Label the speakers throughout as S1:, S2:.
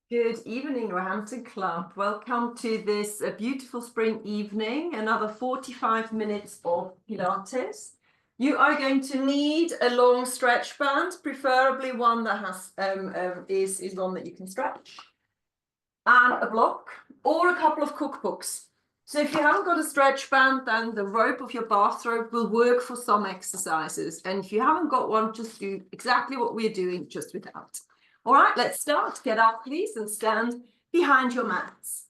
S1: Good evening, Roehampton Club. Welcome to this beautiful spring evening, another 45 minutes of Pilates. You are going to need a long stretch band, preferably one that has is one that you can stretch, and a block, or a couple of cookbooks. So if you haven't got a stretch band, then the rope of your bathrobe will work for some exercises. And if you haven't got one, just do exactly what we're doing, just without. All right, let's start. Get up, please, and stand behind your mats.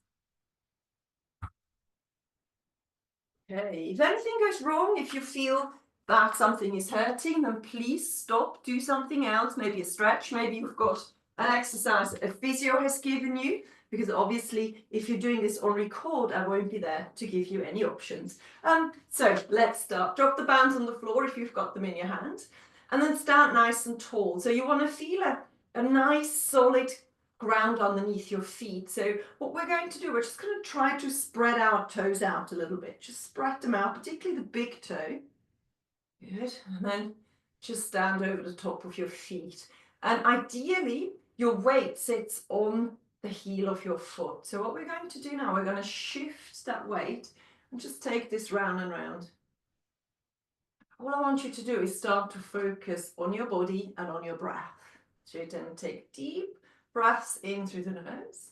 S1: Okay, if anything goes wrong, if you feel that something is hurting, then please stop, do something else, maybe a stretch, maybe you've got an exercise a physio has given you, because obviously if you're doing this on record, I won't be there to give you any options. So let's start. Drop the bands on the floor if you've got them in your hand, and then stand nice and tall. So you want to feel a nice solid ground underneath your feet. So what we're going to do, we're just going to try to spread our toes out a little bit. Just spread them out, particularly the big toe. Good. And then just stand over the top of your feet. And ideally, your weight sits on the heel of your foot. So what we're going to do now, we're going to shift that weight and just take this round and round. All I want you to do is start to focus on your body and on your breath. So you're going to take deep breaths in through the nose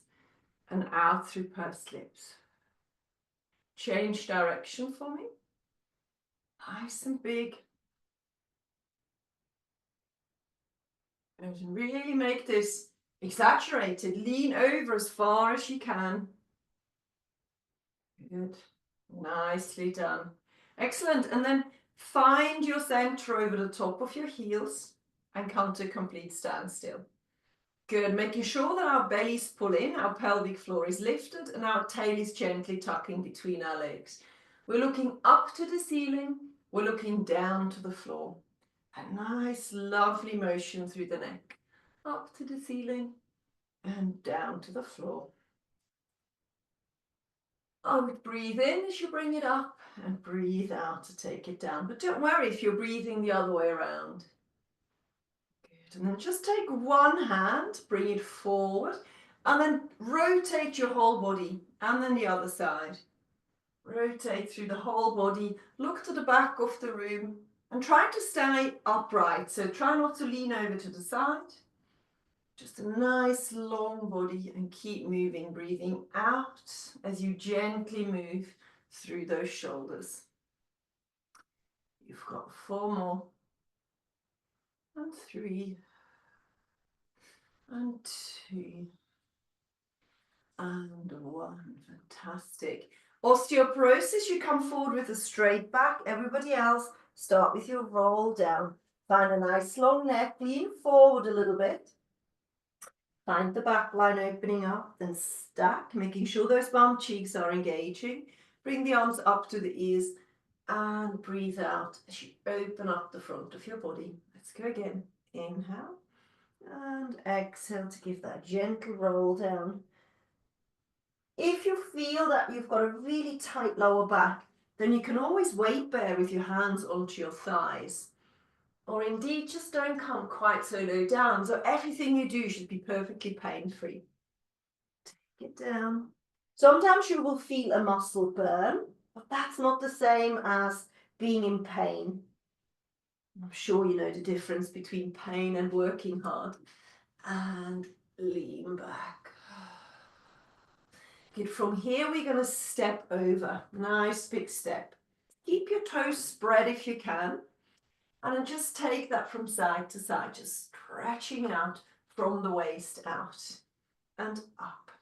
S1: and out through pursed lips. Change direction for me. Nice and big. And really make this exaggerated. Lean over as far as you can. Good. Nicely done. Excellent. And then find your center over the top of your heels and come to complete standstill. Good. Making sure that our bellies pull in, our pelvic floor is lifted, and our tail is gently tucking between our legs. We're looking up to the ceiling. We're looking down to the floor. A nice, lovely motion through the neck. Up to the ceiling and down to the floor. I would breathe in as you bring it up and breathe out to take it down. But don't worry if you're breathing the other way around. Good. And then just take one hand, bring it forward, and then rotate your whole body, and then the other side. Rotate through the whole body, look to the back of the room, and try to stay upright. So try not to lean over to the side. Just a nice long body, and keep moving, breathing out as you gently move through those shoulders. You've got 4 more, and 3, and 2, and 1. Fantastic. Osteoporosis, you come forward with a straight back. Everybody else, start with your roll down. Find a nice long neck, lean forward a little bit. Find the back line opening up, then stack, making sure those bum cheeks are engaging. Bring the arms up to the ears and breathe out as you open up the front of your body. Let's go again. Inhale and exhale to give that gentle roll down. If you feel that you've got a really tight lower back, then you can always weight bear with your hands onto your thighs. Or indeed, just don't come quite so low down. So everything you do should be perfectly pain-free. Take it down. Sometimes you will feel a muscle burn, but that's not the same as being in pain. I'm sure you know the difference between pain and working hard. And lean back. Good. From here, we're going to step over. Nice big step. Keep your toes spread if you can. And then just take that from side to side, just stretching out from the waist out and up.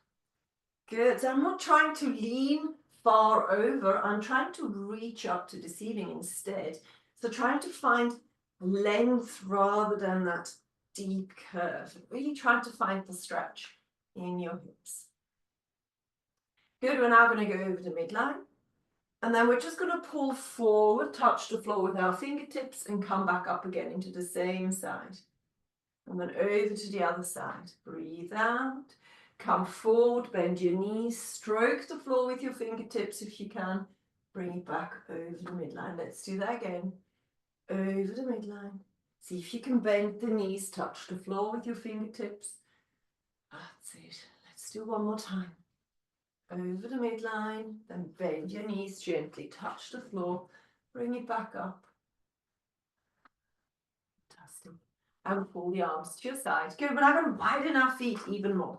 S1: Good. So I'm not trying to lean far over. I'm trying to reach up to the ceiling instead. So trying to find length rather than that deep curve. Really trying to find the stretch in your hips. Good. We're now going to go over the midline. And then we're just going to pull forward, touch the floor with our fingertips, and come back up again into the same side. And then over to the other side. Breathe out. Come forward, bend your knees, stroke the floor with your fingertips if you can. Bring it back over the midline. Let's do that again. Over the midline. See if you can bend the knees, touch the floor with your fingertips. That's it. Let's do one more time. Over the midline, then bend your knees gently, touch the floor, bring it back up. Fantastic. And pull the arms to your side. Good, we're now going to widen our feet even more.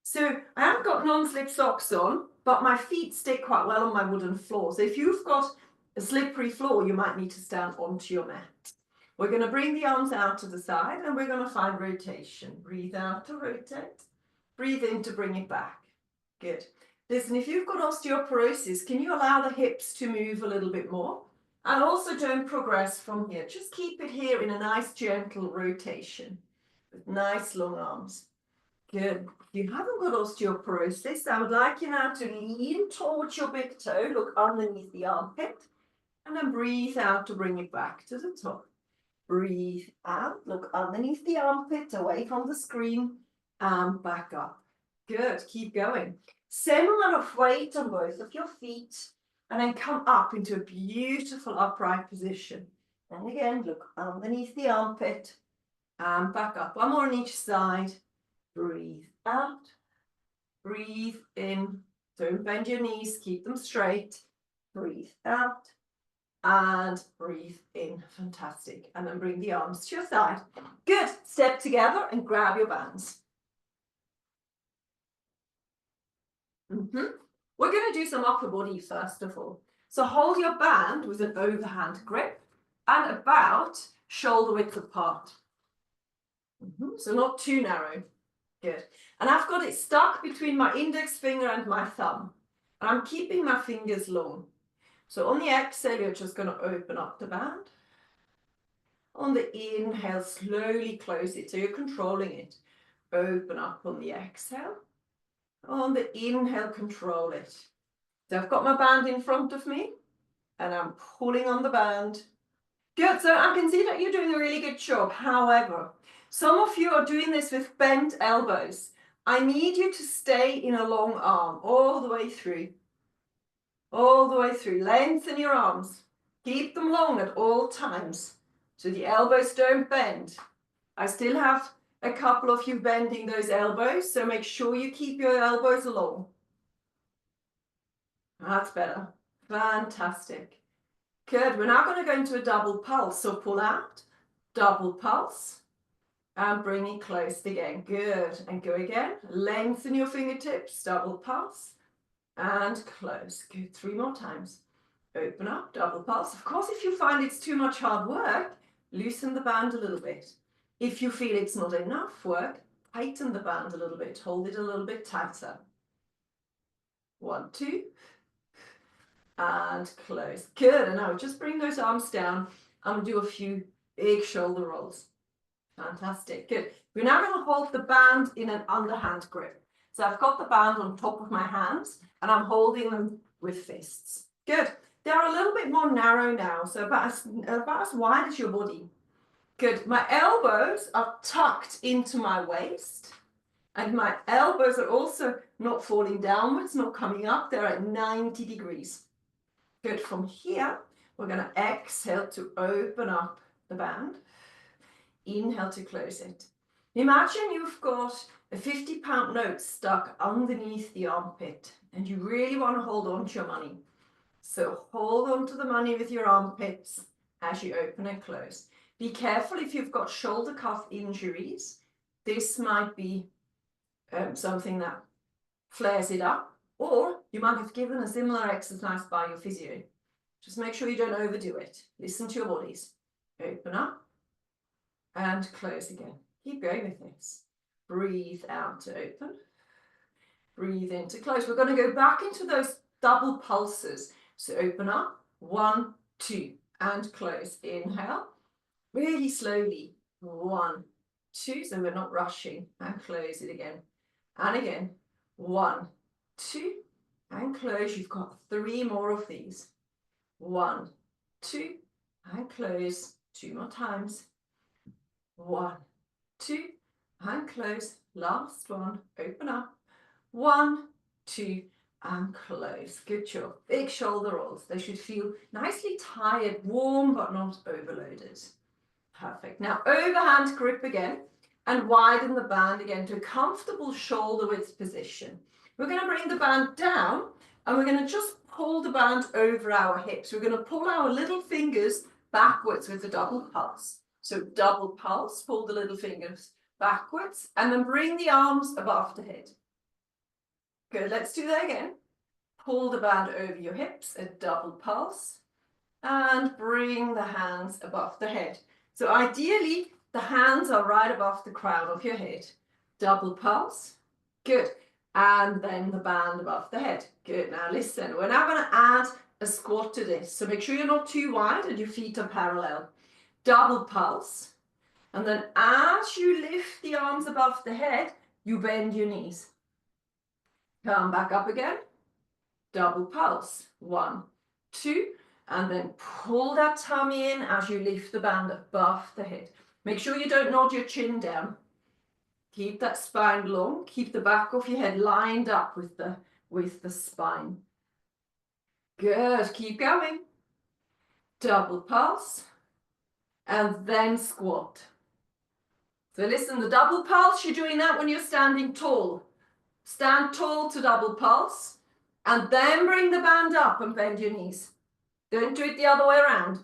S1: So I haven't got non-slip socks on, but my feet stick quite well on my wooden floor. So if you've got a slippery floor, you might need to stand onto your mat. We're going to bring the arms out to the side and we're going to find rotation. Breathe out to rotate. Breathe in to bring it back. Good. Listen, if you've got osteoporosis, can you allow the hips to move a little bit more? And also don't progress from here. Just keep it here in a nice gentle rotation with nice long arms. Good. If you haven't got osteoporosis, I would like you now to lean towards your big toe, look underneath the armpit, and then breathe out to bring it back to the top. Breathe out, look underneath the armpit, away from the screen, and back up. Good, keep going. Same amount of weight on both of your feet, and then come up into a beautiful upright position. And again, look underneath the armpit, and back up. One more on each side. Breathe out, breathe in. Don't bend your knees, keep them straight. Breathe out. And breathe in. Fantastic. And then bring the arms to your side. Good. Step together and grab your bands. We're going to do some upper body first of all. So hold your band with an overhand grip and about shoulder width apart. So not too narrow. Good. And I've got it stuck between my index finger and my thumb. And I'm keeping my fingers long. So on the exhale, you're just going to open up the band. On the inhale, slowly close it, so you're controlling it. Open up on the exhale. On the inhale, control it. So I've got my band in front of me, and I'm pulling on the band. Good, so I can see that you're doing a really good job. However, some of you are doing this with bent elbows. I need you to stay in a long arm all the way through. All the way through. Lengthen your arms. Keep them long at all times so the elbows don't bend. I still have a couple of you bending those elbows, so make sure you keep your elbows long. That's better. Fantastic. Good. We're now going to go into a double pulse. So pull out, double pulse, and bring it close again. Good. And go again. Lengthen your fingertips, double pulse. And close. Good. 3 more times. Open up, double pulse. Of course, if you find it's too much hard work, loosen the band a little bit. If you feel it's not enough work, tighten the band a little bit. Hold it a little bit tighter. 1, 2. And close. Good. And now just bring those arms down and do a few big shoulder rolls. Fantastic. Good. We're now going to hold the band in an underhand grip. So I've got the band on top of my hands and I'm holding them with fists. Good. They're a little bit more narrow now, so about as wide as your body. Good. My elbows are tucked into my waist and my elbows are also not falling downwards, not coming up. They're at 90 degrees. Good. From here, we're going to exhale to open up the band. Inhale to close it. Imagine you've got a 50-pound note stuck underneath the armpit and you really want to hold on to your money. So hold on to the money with your armpits as you open and close. Be careful if you've got shoulder cuff injuries. This might be something that flares it up, or you might have given a similar exercise by your physio. Just make sure you don't overdo it. Listen to your bodies. Open up and close again. Keep going with this. Breathe out to open. Breathe in to close. We're going to go back into those double pulses. So open up, 1, 2, and close. Inhale, really slowly, 1, 2, so we're not rushing, and close it again. And again, 1, 2, and close. You've got 3 more of these. 1, 2, and close. 2 more times. 1, 2, and close. Last one, open up. 1, 2, and close. Good job. Big shoulder rolls. They should feel nicely tired, warm, but not overloaded. Perfect. Now overhand grip again. and widen the band again to a comfortable shoulder width position. We're going to bring the band down and we're going to just pull the band over our hips. We're going to pull our little fingers backwards with the double pulse. So double pulse, pull the little fingers backwards and then bring the arms above the head. Good, let's do that again. Pull the band over your hips, a double pulse, and bring the hands above the head. So ideally, the hands are right above the crown of your head. Double pulse, good. And then the band above the head. Good, now listen, we're now going to add a squat to this. So make sure you're not too wide and your feet are parallel. Double pulse, and then as you lift the arms above the head, you bend your knees. Come back up again. Double pulse, 1, 2, and then pull that tummy in as you lift the band above the head. Make sure you don't nod your chin down. Keep that spine long, keep the back of your head lined up with the spine. Good, keep going. Double pulse, and then squat. So listen, the double pulse, you're doing that when you're standing tall. Stand tall to double pulse. And then bring the band up and bend your knees. Don't do it the other way around.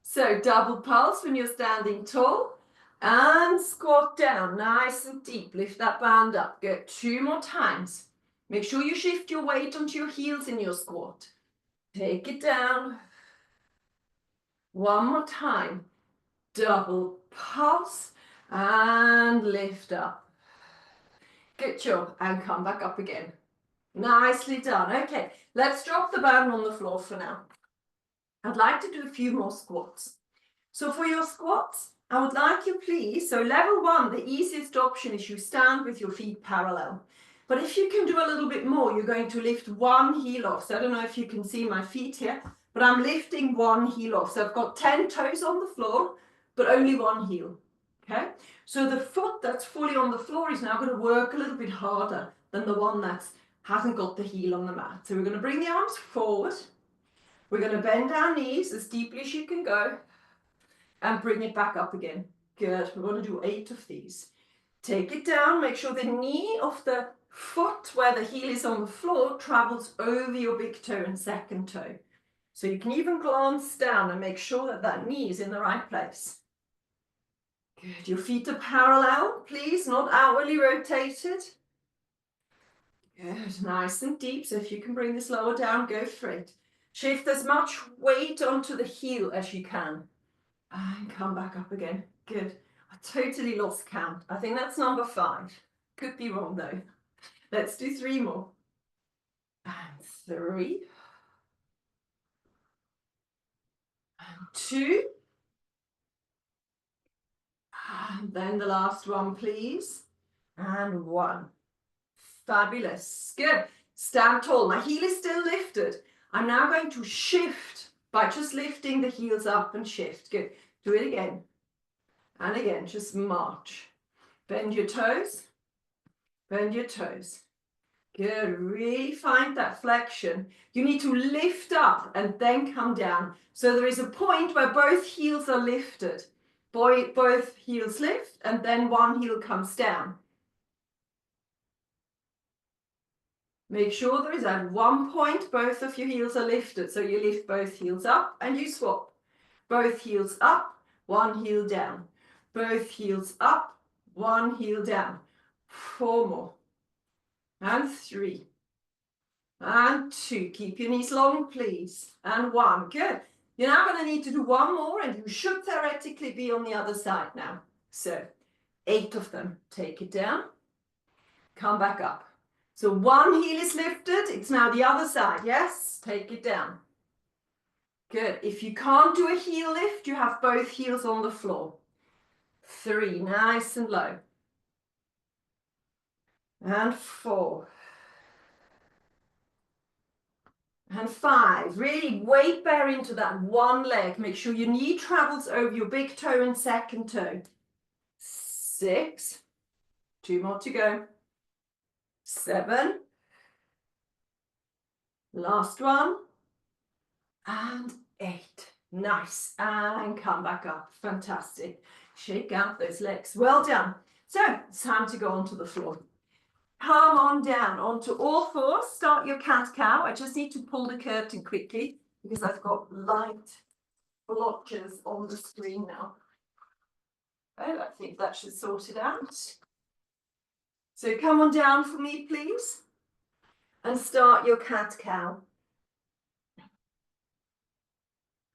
S1: So double pulse when you're standing tall and squat down nice and deep. Lift that band up. Go 2 more times. Make sure you shift your weight onto your heels in your squat. Take it down. 1 more time. Double pulse and lift up. Good job. And come back up again. Nicely done. Okay, let's drop the band on the floor for now. I'd like to do a few more squats. So for your squats, I would like you please, so level 1, the easiest option is you stand with your feet parallel. But if you can do a little bit more, you're going to lift one heel off. So I don't know if you can see my feet here, but I'm lifting one heel off. So I've got 10 toes on the floor, but only one heel. Okay, so the foot that's fully on the floor is now going to work a little bit harder than the one that hasn't got the heel on the mat. So we're going to bring the arms forward. We're going to bend our knees as deeply as you can go and bring it back up again. Good. We're going to do 8 of these. Take it down. Make sure the knee of the foot where the heel is on the floor travels over your big toe and second toe. So you can even glance down and make sure that that knee is in the right place. Good. Your feet are parallel, please, not outwardly rotated. Good. Nice and deep. So if you can bring this lower down, go for it. Shift as much weight onto the heel as you can. And come back up again. Good. I totally lost count. I think that's number 5. Could be wrong though. Let's do 3 more. And 3. And 2. And then the last one, please. And 1. Fabulous. Good. Stand tall. My heel is still lifted. I'm now going to shift by just lifting the heels up and shift. Good. Do it again. And again, just march. Bend your toes. Bend your toes. Good. Really find that flexion. You need to lift up and then come down. So there is a point where both heels are lifted. Both heels lift and then one heel comes down. Make sure there is at one point both of your heels are lifted. So you lift both heels up and you swap. Both heels up, one heel down. Both heels up, one heel down. 4 more. And 3. And 2. Keep your knees long, please. And 1. Good. You're now going to need to do 1 more and you should theoretically be on the other side now. So 8 of them. Take it down. Come back up. So 1 heel is lifted. It's now the other side. Yes? Take it down. Good. If you can't do a heel lift, you have both heels on the floor. 3. Nice and low. And 4. And 5, really weight bear into that one leg. Make sure your knee travels over your big toe and second toe. 6, 2 more to go. 7, last one, and 8. Nice, and come back up. Fantastic. Shake out those legs. Well done. So it's time to go onto the floor. Come on down onto all fours. Start your cat-cow. I just need to pull the curtain quickly because I've got light blotches on the screen now. Oh, I think that should sort it out. So come on down for me, please. And start your cat-cow.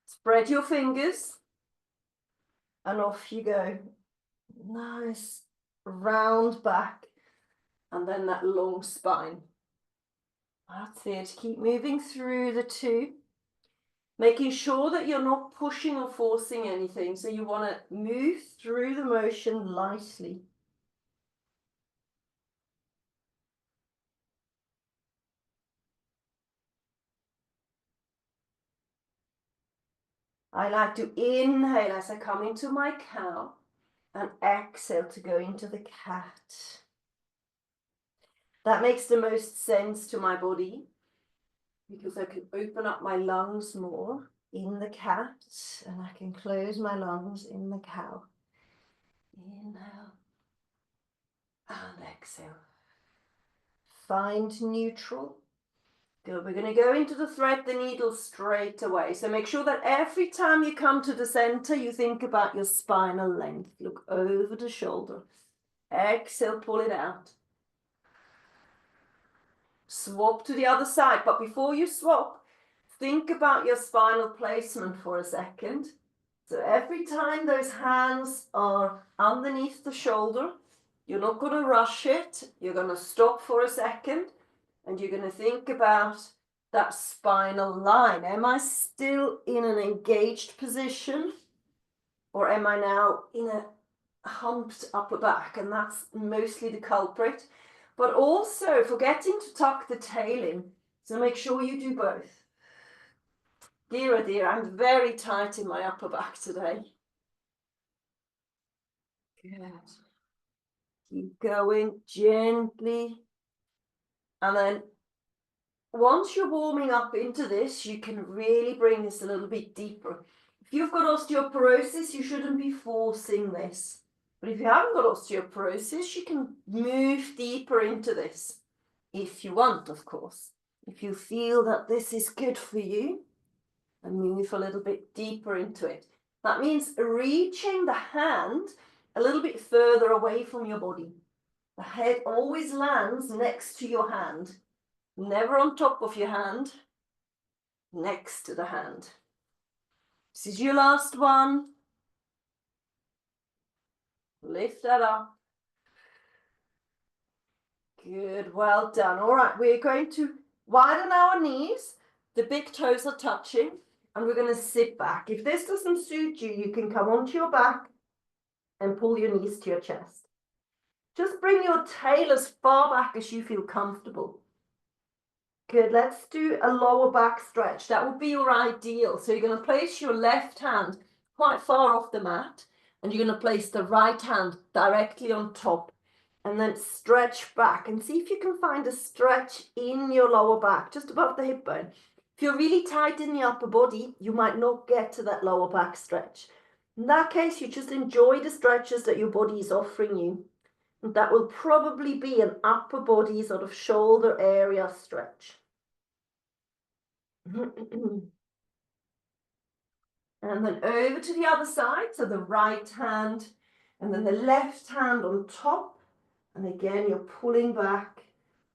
S1: Spread your fingers. And off you go. Nice round back. And then that long spine. That's it. Keep moving through the two. Making sure that you're not pushing or forcing anything. So you want to move through the motion lightly. I like to inhale as I come into my cow and exhale to go into the cat. That makes the most sense to my body because I can open up my lungs more in the cat and I can close my lungs in the cow. Inhale and exhale. Find neutral. Good. We're going to go into the thread the needle straight away. So make sure that every time you come to the center, you think about your spinal length. Look over the shoulder. Exhale, pull it out. Swap to the other side. But before you swap, think about your spinal placement for a second. So every time those hands are underneath the shoulder, you're not going to rush it. You're going to stop for a second and you're going to think about that spinal line. Am I still in an engaged position or am I now in a humped upper back? And that's mostly the culprit. But also forgetting to tuck the tail in. So make sure you do both. Dear, oh dear, I'm very tight in my upper back today. Good. Keep going gently. And then once you're warming up into this, you can really bring this a little bit deeper. If you've got osteoporosis, you shouldn't be forcing this. But if you haven't got osteoporosis, you can move deeper into this. If you want, of course. If you feel that this is good for you, and move a little bit deeper into it. That means reaching the hand a little bit further away from your body. The head always lands next to your hand, never on top of your hand, next to the hand. This is your last one. Lift that up. Good, well done. All right, we're going to widen our knees. The big toes are touching. And we're going to sit back. If this doesn't suit you, you can come onto your back and pull your knees to your chest. Just bring your tail as far back as you feel comfortable. Good, let's do a lower back stretch. That would be your ideal. So you're going to place your left hand quite far off the mat and you're going to place the right hand directly on top and then stretch back and see if you can find a stretch in your lower back, just above the hip bone. If you're really tight in the upper body, you might not get to that lower back stretch. In that case, you just enjoy the stretches that your body is offering you. And that will probably be an upper body sort of shoulder area stretch. And then over to the other side, so the right hand and then the left hand on top. And again, you're pulling back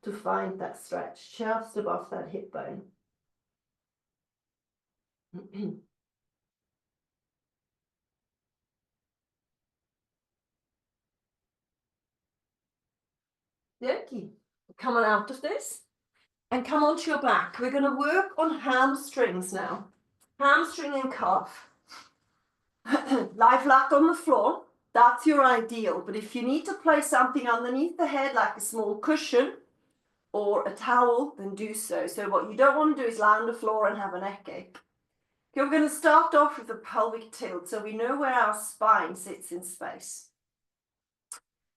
S1: to find that stretch just above that hip bone. Okay, come on out of this and come onto your back. We're going to work on hamstrings now. Hamstring and calf. Lie flat on the floor. That's your ideal. But if you need to place something underneath the head, like a small cushion or a towel, then do so. So what you don't want to do is lie on the floor and have a neck ache. Okay, we're going to start off with a pelvic tilt so we know where our spine sits in space.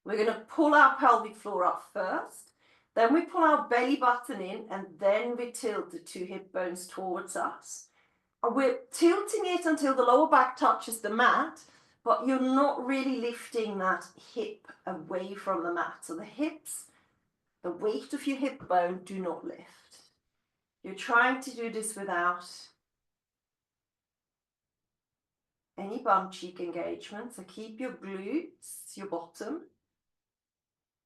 S1: We're going to pull our pelvic floor up first. Then we pull our belly button in and then we tilt the two hip bones towards us. And we're tilting it until the lower back touches the mat, but you're not really lifting that hip away from the mat. So the hips, the weight of your hip bone do not lift. You're trying to do this without any bum cheek engagement. So keep your glutes, your bottom,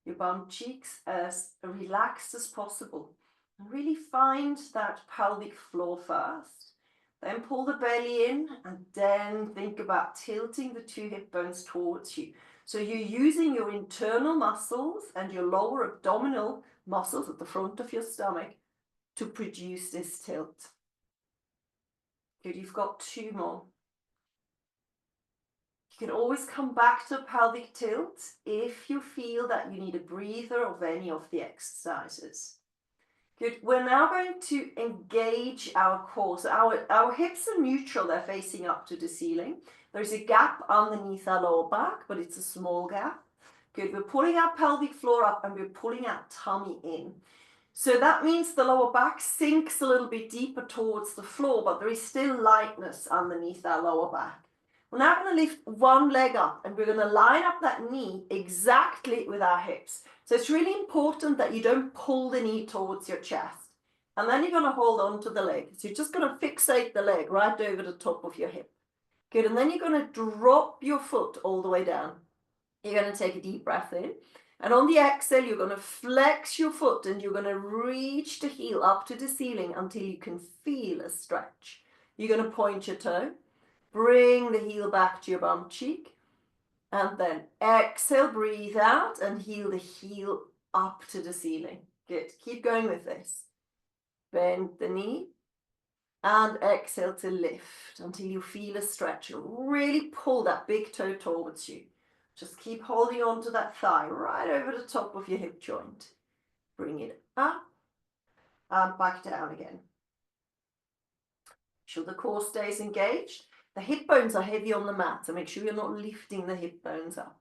S1: your bum cheeks as relaxed as possible. And really find that pelvic floor first. Then pull the belly in and then think about tilting the two hip bones towards you. So you're using your internal muscles and your lower abdominal muscles at the front of your stomach to produce this tilt. Good, you've got 2 more. You can always come back to pelvic tilt if you feel that you need a breather of any of the exercises. Good. We're now going to engage our core. So our hips are neutral, they're facing up to the ceiling. There's a gap underneath our lower back, but it's a small gap. Good. We're pulling our pelvic floor up and we're pulling our tummy in. So that means the lower back sinks a little bit deeper towards the floor, but there is still lightness underneath our lower back. We're now going to lift one leg up and we're going to line up that knee exactly with our hips. So it's really important that you don't pull the knee towards your chest. And then you're going to hold on to the leg. So you're just going to fixate the leg right over the top of your hip. Good, and then you're going to drop your foot all the way down. You're going to take a deep breath in. And on the exhale, you're going to flex your foot and you're going to reach the heel up to the ceiling until you can feel a stretch. You're going to point your toe. Bring the heel back to your bum cheek. And then exhale, breathe out and heel the heel up to the ceiling. Good. Keep going with this. Bend the knee and exhale to lift until you feel a stretch. Really pull that big toe towards you. Just keep holding on to that thigh right over the top of your hip joint. Bring it up and back down again. Make sure the core stays engaged. The hip bones are heavy on the mat, so make sure you're not lifting the hip bones up.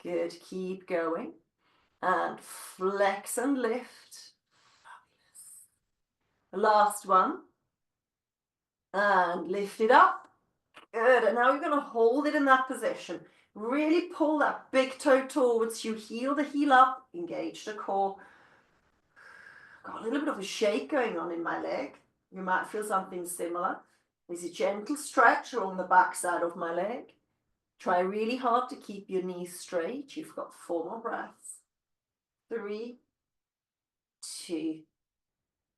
S1: Good, keep going. And flex and lift. Fabulous. The last one. And lift it up. Good, and now you're going to hold it in that position. Really pull that big toe towards you, heel the heel up, engage the core. Got a little bit of a shake going on in my leg. You might feel something similar. There's a gentle stretch along the back side of my leg. Try really hard to keep your knees straight. You've got 4 more breaths. 3, 2,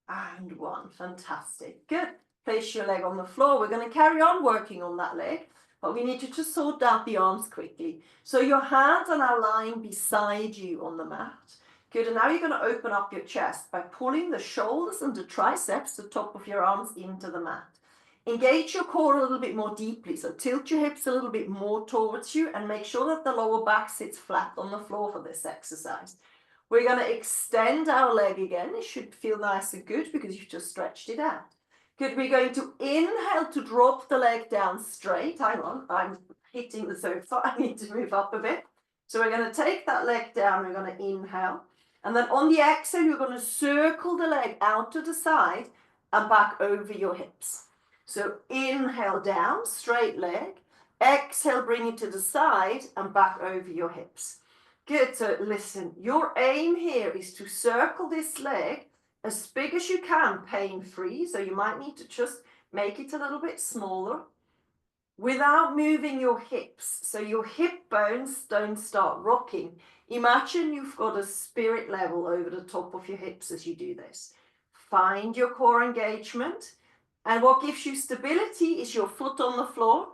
S1: and 1. Fantastic. Good. Place your leg on the floor. We're going to carry on working on that leg, but we need to just sort out the arms quickly. So your hands are now lying beside you on the mat. Good, and now you're going to open up your chest by pulling the shoulders and the triceps, the top of your arms, into the mat. Engage your core a little bit more deeply, so tilt your hips a little bit more towards you and make sure that the lower back sits flat on the floor for this exercise. We're going to extend our leg again. It should feel nice and good because you've just stretched it out. Good, we're going to inhale to drop the leg down straight. Hang on, I'm hitting the sofa. I need to move up a bit. So we're going to take that leg down. We're going to inhale. And then on the exhale, you're going to circle the leg out to the side and back over your hips. So inhale down, straight leg. Exhale, bring it to the side and back over your hips. Good, so listen, your aim here is to circle this leg as big as you can, pain-free. So you might need to just make it a little bit smaller without moving your hips. So your hip bones don't start rocking. Imagine you've got a spirit level over the top of your hips as you do this. Find your core engagement. And what gives you stability is your foot on the floor,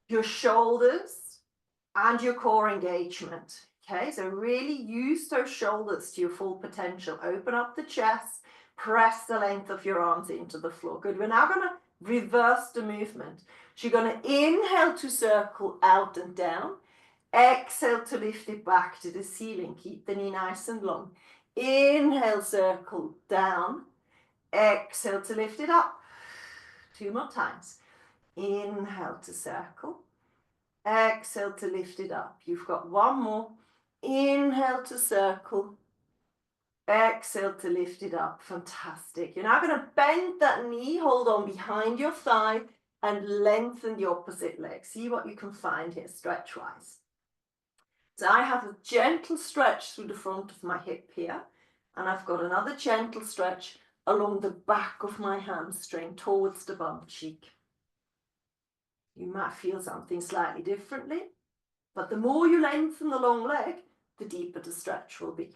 S1: your shoulders, and your core engagement. Okay, so really use those shoulders to your full potential. Open up the chest, press the length of your arms into the floor. Good, we're now going to reverse the movement. So you're going to inhale to circle out and down. Exhale to lift it back to the ceiling. Keep the knee nice and long. Inhale, circle down. Exhale to lift it up. 2 more times. Inhale to circle. Exhale to lift it up. You've got 1 more. Inhale to circle. Exhale to lift it up. Fantastic. You're now going to bend that knee. Hold on behind your thigh. and lengthen the opposite leg. See what you can find here stretch-wise. So I have a gentle stretch through the front of my hip here, and I've got another gentle stretch along the back of my hamstring towards the bum cheek. You might feel something slightly differently, but the more you lengthen the long leg, the deeper the stretch will be.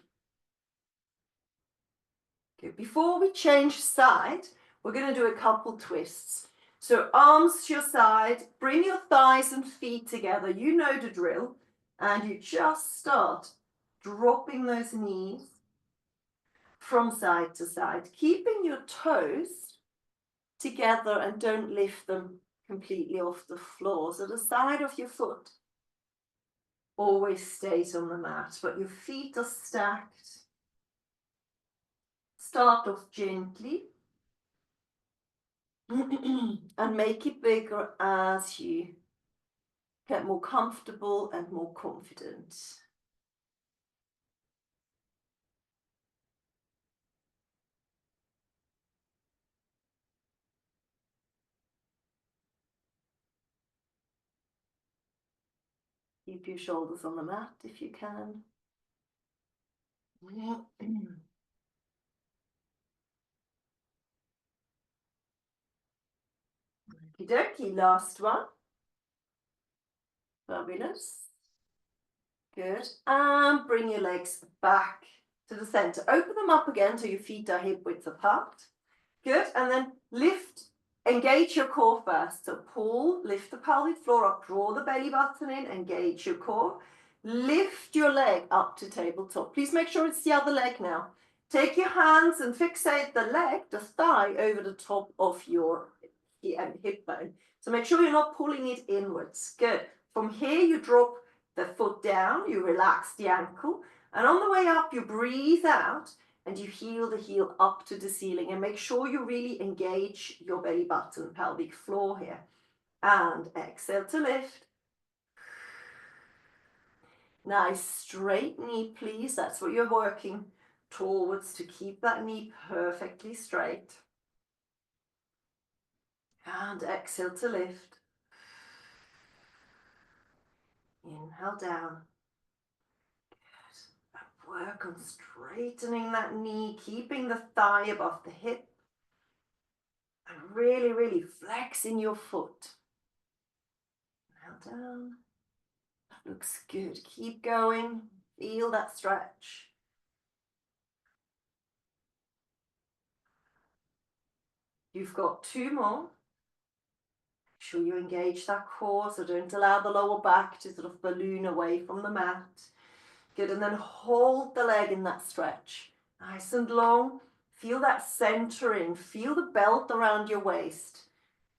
S1: Okay, before we change side, we're going to do a couple twists. So arms to your side, bring your thighs and feet together. You know the drill. And you just start dropping those knees from side to side, keeping your toes together and don't lift them completely off the floor. So the side of your foot always stays on the mat, but your feet are stacked. Start off gently and make it bigger as you get more comfortable and more confident. Keep your shoulders on the mat if you can. Okie dokie, last one. Fabulous. Good. And bring your legs back to the center. Open them up again so your feet are hip width apart. Good. And then lift, engage your core first. So pull, lift the pelvic floor up, draw the belly button in, engage your core. Lift your leg up to tabletop. Please make sure it's the other leg now. Take your hands and fixate the leg, the thigh, over the top of your hip bone. So make sure you're not pulling it inwards. Good. From here, you drop the foot down, you relax the ankle, and on the way up, you breathe out and you heel the heel up to the ceiling, and make sure you really engage your belly button, pelvic floor here. And exhale to lift. Nice straight knee, please. That's what you're working towards, to keep that knee perfectly straight. And exhale to lift. Inhale down. Good. Work on straightening that knee, keeping the thigh above the hip. And really, really flexing your foot. Inhale down. That looks good. Keep going. Feel that stretch. You've got two more. Make sure you engage that core, so don't allow the lower back to sort of balloon away from the mat. Good, and then hold the leg in that stretch. Nice and long. Feel that centering. Feel the belt around your waist.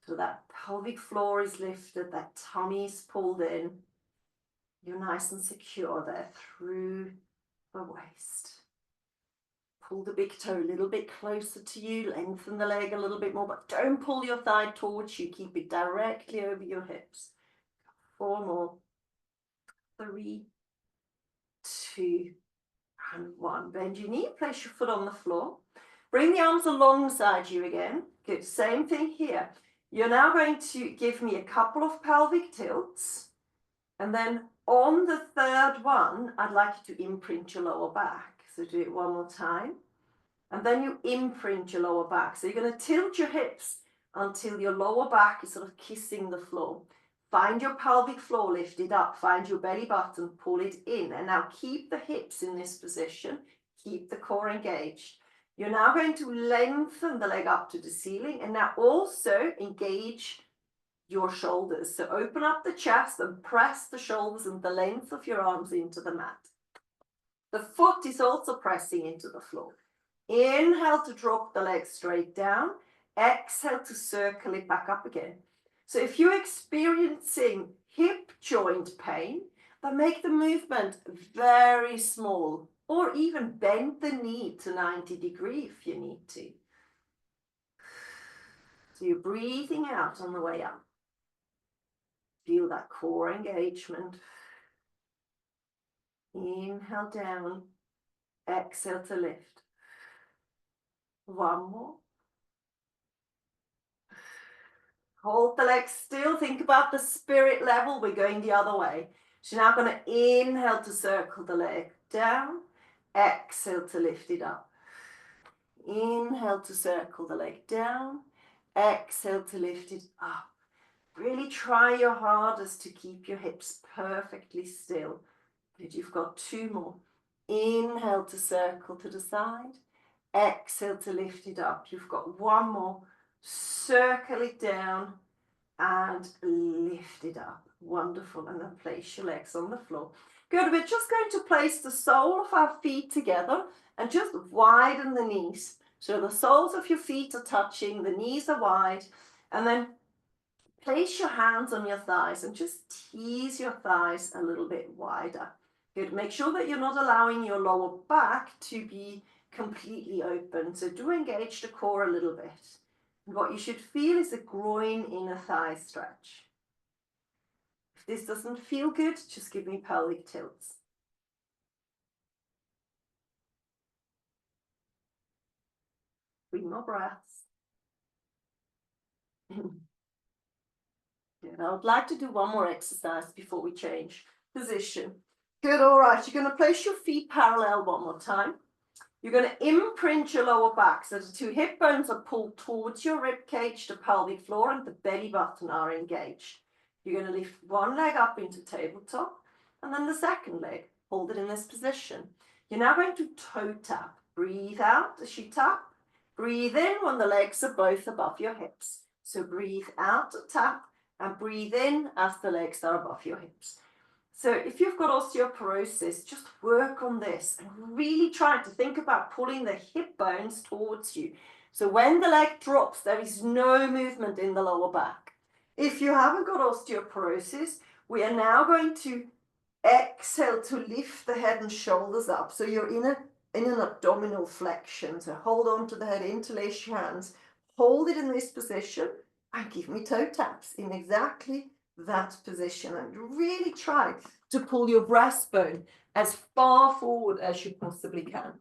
S1: So that pelvic floor is lifted, that tummy is pulled in. You're nice and secure there through the waist. Pull the big toe a little bit closer to you, lengthen the leg a little bit more, but don't pull your thigh towards you. Keep it directly over your hips. 4 more. 3, 2, and 1. Bend your knee, place your foot on the floor. Bring the arms alongside you again. Good, same thing here. You're now going to give me a couple of pelvic tilts, and then on the third one, I'd like you to imprint your lower back. So do it one more time. And then you imprint your lower back. So you're going to tilt your hips until your lower back is sort of kissing the floor. Find your pelvic floor lifted up. Find your belly button, pull it in. And now keep the hips in this position. Keep the core engaged. You're now going to lengthen the leg up to the ceiling, and now also engage your shoulders. So open up the chest and press the shoulders and the length of your arms into the mat. The foot is also pressing into the floor. Inhale to drop the leg straight down. Exhale to circle it back up again. So if you're experiencing hip joint pain, then make the movement very small, or even bend the knee to 90 degrees if you need to. So you're breathing out on the way up. Feel that core engagement. Inhale down. Exhale to lift. 1 more. Hold the legs still. Think about the spirit level. We're going the other way. So now I'm going to inhale to circle the leg down. Exhale to lift it up. Inhale to circle the leg down. Exhale to lift it up. Really try your hardest to keep your hips perfectly still. Good, you've got 2 more. Inhale to circle to the side. Exhale to lift it up. You've got 1 more. Circle it down and lift it up. Wonderful. And then place your legs on the floor. Good. We're just going to place the sole of our feet together and just widen the knees. So the soles of your feet are touching, the knees are wide, and then place your hands on your thighs and just tease your thighs a little bit wider. Good. Make sure that you're not allowing your lower back to be completely open. So do engage the core a little bit. And what you should feel is a groin inner thigh stretch. If this doesn't feel good, just give me pelvic tilts. 3 more breaths. Good. I would like to do 1 more exercise before we change position. Good. All right. You're going to place your feet parallel 1 more time. You're going to imprint your lower back so the 2 hip bones are pulled towards your rib cage, the pelvic floor, and the belly button are engaged. You're going to lift 1 leg up into tabletop, and then the second leg. Hold it in this position. You're now going to toe tap. Breathe out as you tap. Breathe in when the legs are both above your hips. So breathe out to tap, and breathe in as the legs are above your hips. So if you've got osteoporosis, just work on this and really try to think about pulling the hip bones towards you. So when the leg drops, there is no movement in the lower back. If you haven't got osteoporosis, we are now going to exhale to lift the head and shoulders up. So you're in an abdominal flexion. So hold on to the head, interlace your hands, hold it in this position, and give me toe taps in exactly that position. And really try to pull your breastbone as far forward as you possibly can.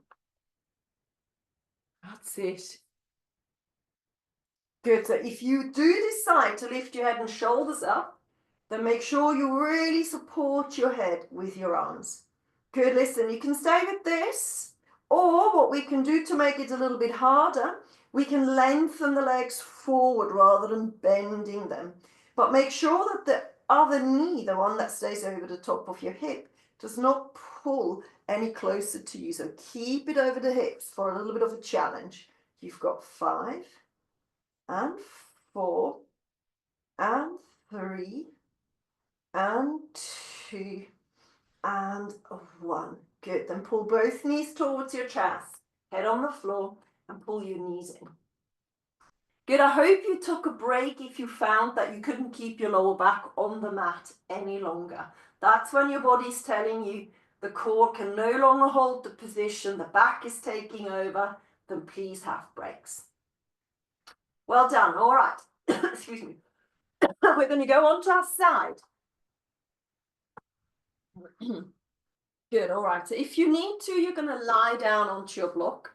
S1: That's it. Good. So if you do decide to lift your head and shoulders up, then make sure you really support your head with your arms. Good. Listen, you can stay with this, or what we can do to make it a little bit harder, we can lengthen the legs forward rather than bending them. But make sure that the other knee, the one that stays over the top of your hip, does not pull any closer to you. So keep it over the hips for a little bit of a challenge. You've got 5 and 4 and 3 and 2 and 1. Good. Then pull both knees towards your chest. Head on the floor and pull your knees in. Good. I hope you took a break if you found that you couldn't keep your lower back on the mat any longer. That's when your body's telling you the core can no longer hold the position, the back is taking over, then please have breaks. Well done. All right. Excuse me. We're going to go on to our side. Good. All right. So if you need to, you're going to lie down onto your block.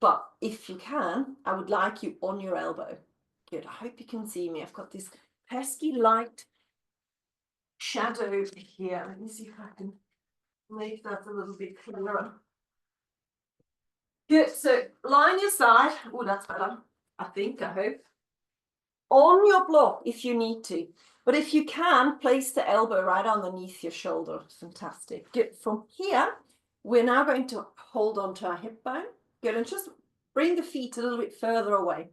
S1: But if you can, I would like you on your elbow. Good. I hope you can see me. I've got this pesky light shadow over here. Let me see if I can make that a little bit clearer. Good. So lie on your side. Oh, that's better. I hope. On your block if you need to. But if you can, place the elbow right underneath your shoulder. Fantastic. Good. From here, we're now going to hold on to our hip bone. Good. And just bring the feet a little bit further away.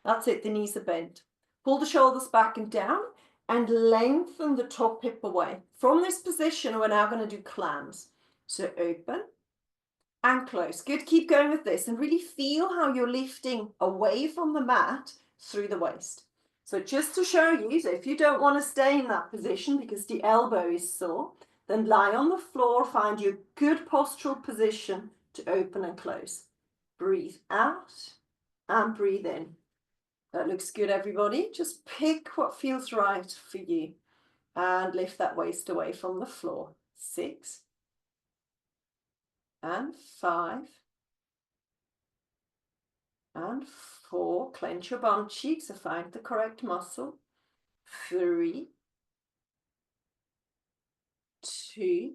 S1: That's it. The knees are bent. Pull the shoulders back and down and lengthen the top hip away. From this position, we're now going to do clams. So open and close. Good. Keep going with this and really feel how you're lifting away from the mat through the waist. So just to show you, so if you don't want to stay in that position because the elbow is sore, then lie on the floor, find your good postural position to open and close. Breathe out and breathe in. That looks good, everybody. Just pick what feels right for you and lift that waist away from the floor. 6 and 5 and 4. Clench your bum cheeks to find the correct muscle. 3, 2,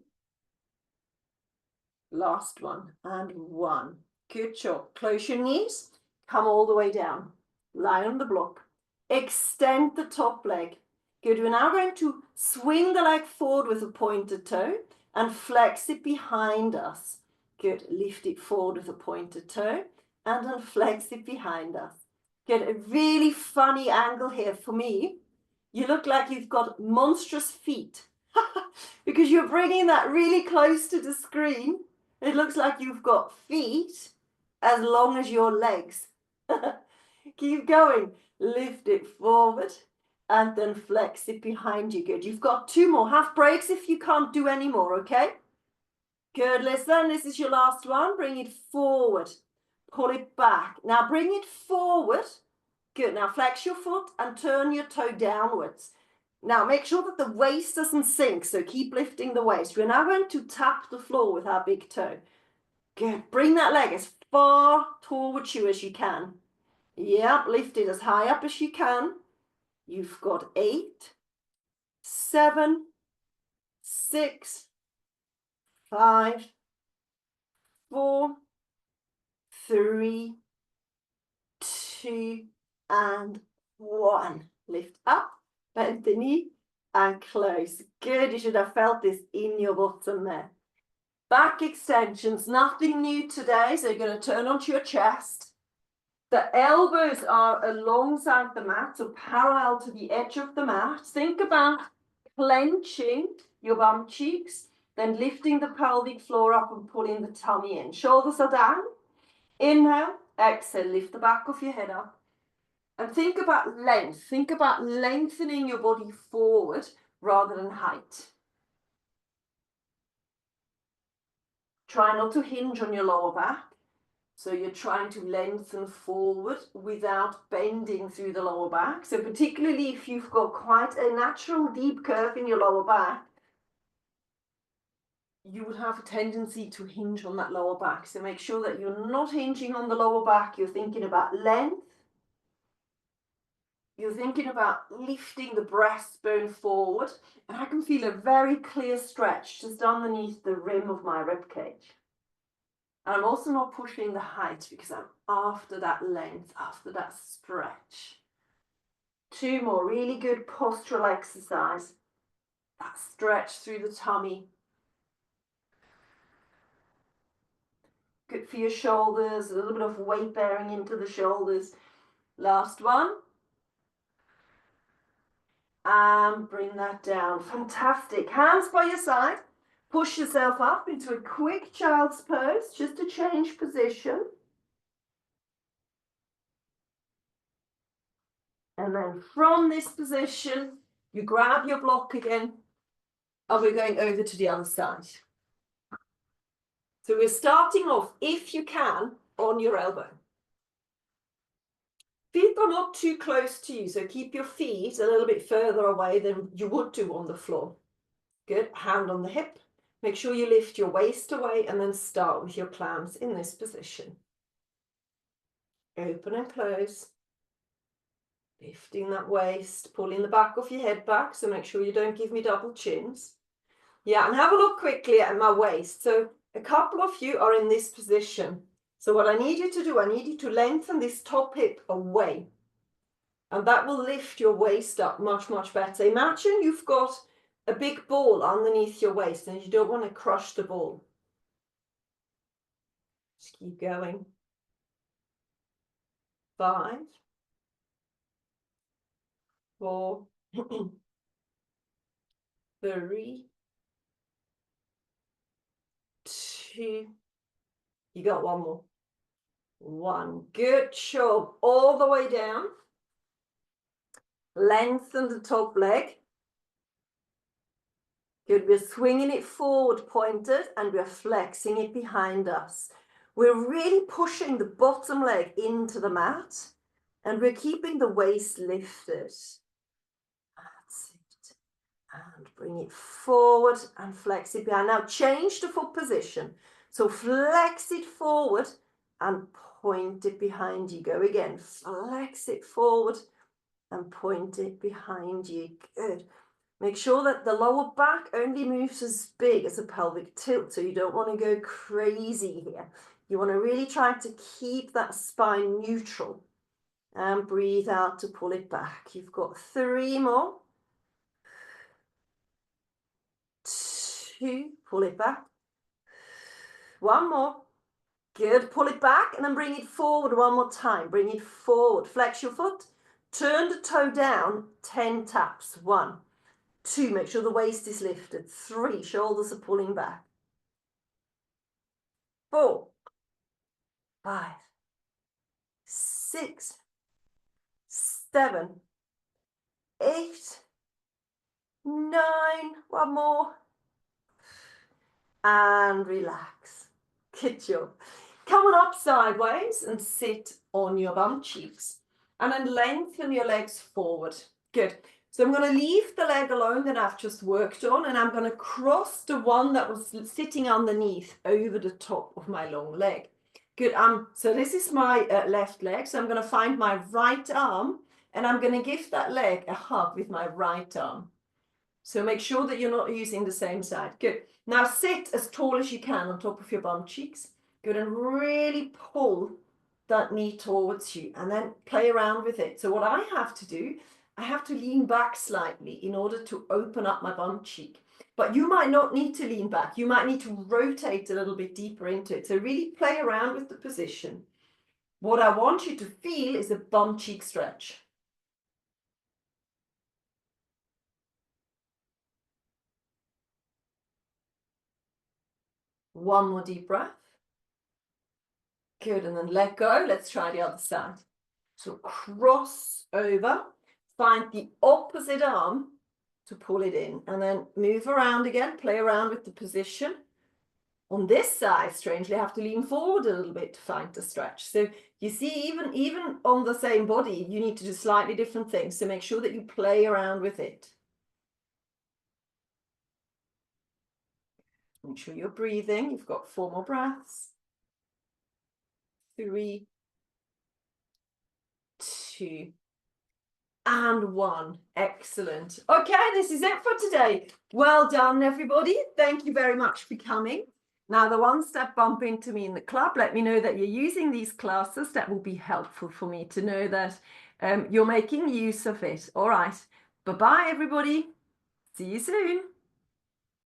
S1: last one, and 1. Good job. Close your knees, come all the way down. Lie on the block. Extend the top leg. Good. We're now going to swing the leg forward with a pointed toe and flex it behind us. Good. Lift it forward with a pointed toe and then flex it behind us. Good. A really funny angle here for me. You look like you've got monstrous feet because you're bringing that really close to the screen. It looks like you've got feet as long as your legs. Keep going. Lift it forward and then flex it behind you. Good. You've got 2 more. Half breaks if you can't do any more, okay? Good. Listen, this is your last one. Bring it forward. Pull it back. Now bring it forward. Good. Now flex your foot and turn your toe downwards. Now make sure that the waist doesn't sink, so keep lifting the waist. We're now going to tap the floor with our big toe. Good. Bring that leg as far towards you as you can. Yep, lift it as high up as you can. You've got 8, 7, 6, 5, 4, 3, 2, and 1. Lift up, bend the knee, and close. Good, you should have felt this in your bottom there. Back extensions, nothing new today, so you're going to turn onto your chest. The elbows are alongside the mat, so parallel to the edge of the mat. Think about clenching your bum cheeks, then lifting the pelvic floor up and pulling the tummy in. Shoulders are down. Inhale, exhale, lift the back of your head up. And think about length. Think about lengthening your body forward rather than height. Try not to hinge on your lower back. So you're trying to lengthen forward without bending through the lower back. So particularly if you've got quite a natural deep curve in your lower back, you would have a tendency to hinge on that lower back. So make sure that you're not hinging on the lower back. You're thinking about length. You're thinking about lifting the breastbone forward. And I can feel a very clear stretch just underneath the rim of my ribcage. And I'm also not pushing the height because I'm after that length, after that stretch. 2 more, really good postural exercise. That stretch through the tummy. Good for your shoulders, a little bit of weight bearing into the shoulders. Last one. And bring that down. Fantastic. Hands by your side. Push yourself up into a quick child's pose, just to change position. And then from this position, you grab your block again, and we're going over to the other side. So we're starting off, if you can, on your elbow. Feet are not too close to you, so keep your feet a little bit further away than you would do on the floor. Good. Hand on the hip. Make sure you lift your waist away and then start with your clams in this position. Open and close. Lifting that waist, pulling the back of your head back, so make sure you don't give me double chins. Yeah, and have a look quickly at my waist. So a couple of you are in this position. So what I need you to do, I need you to lengthen this top hip away. And that will lift your waist up much, much better. Imagine you've got a big ball underneath your waist and you don't want to crush the ball. Just keep going. 5, 4, 3, 2, you got 1 more. 1, good job, all the way down. Lengthen the top leg. Good, we're swinging it forward pointed and we're flexing it behind us. We're really pushing the bottom leg into the mat and we're keeping the waist lifted. That's it. And bring it forward and flex it behind. Now change the foot position. So flex it forward and point it behind you. Go again. Flex it forward and point it behind you. Good. Make sure that the lower back only moves as big as a pelvic tilt, so you don't want to go crazy here. You want to really try to keep that spine neutral and breathe out to pull it back. You've got 3 more. 2, pull it back. 1 more. Good, pull it back and then bring it forward one more time. Bring it forward, flex your foot, turn the toe down, 10 taps. 1, 2, make sure the waist is lifted. 3, shoulders are pulling back. 4, 5, 6, 7, 8, 9, 1 more, and relax. Good job. Come on up sideways and sit on your bum cheeks. And then lengthen your legs forward. Good. So I'm going to leave the leg alone that I've just worked on, and I'm going to cross the one that was sitting underneath over the top of my long leg. Good. So this is my left leg. So I'm going to find my right arm, and I'm going to give that leg a hug with my right arm. So make sure that you're not using the same side. Good. Now sit as tall as you can on top of your bum cheeks. Good, and really pull that knee towards you and then play around with it. So what I have to do, I have to lean back slightly in order to open up my bum cheek. But you might not need to lean back. You might need to rotate a little bit deeper into it. So really play around with the position. What I want you to feel is a bum cheek stretch. One more deep breath. Good, and then let go. Let's try the other side. So cross over, find the opposite arm to pull it in, and then move around again, play around with the position. On this side, strangely, I have to lean forward a little bit to find the stretch. So you see, even on the same body, you need to do slightly different things. So make sure that you play around with it. Make sure you're breathing. You've got 4 more breaths. 3, 2, and 1. Excellent. Okay, this is it for today. Well done, everybody. Thank you very much for coming. Now, the ones that bump into me in the club, let me know that you're using these classes. That will be helpful for me to know that you're making use of it. All right. Bye-bye, everybody. See you soon.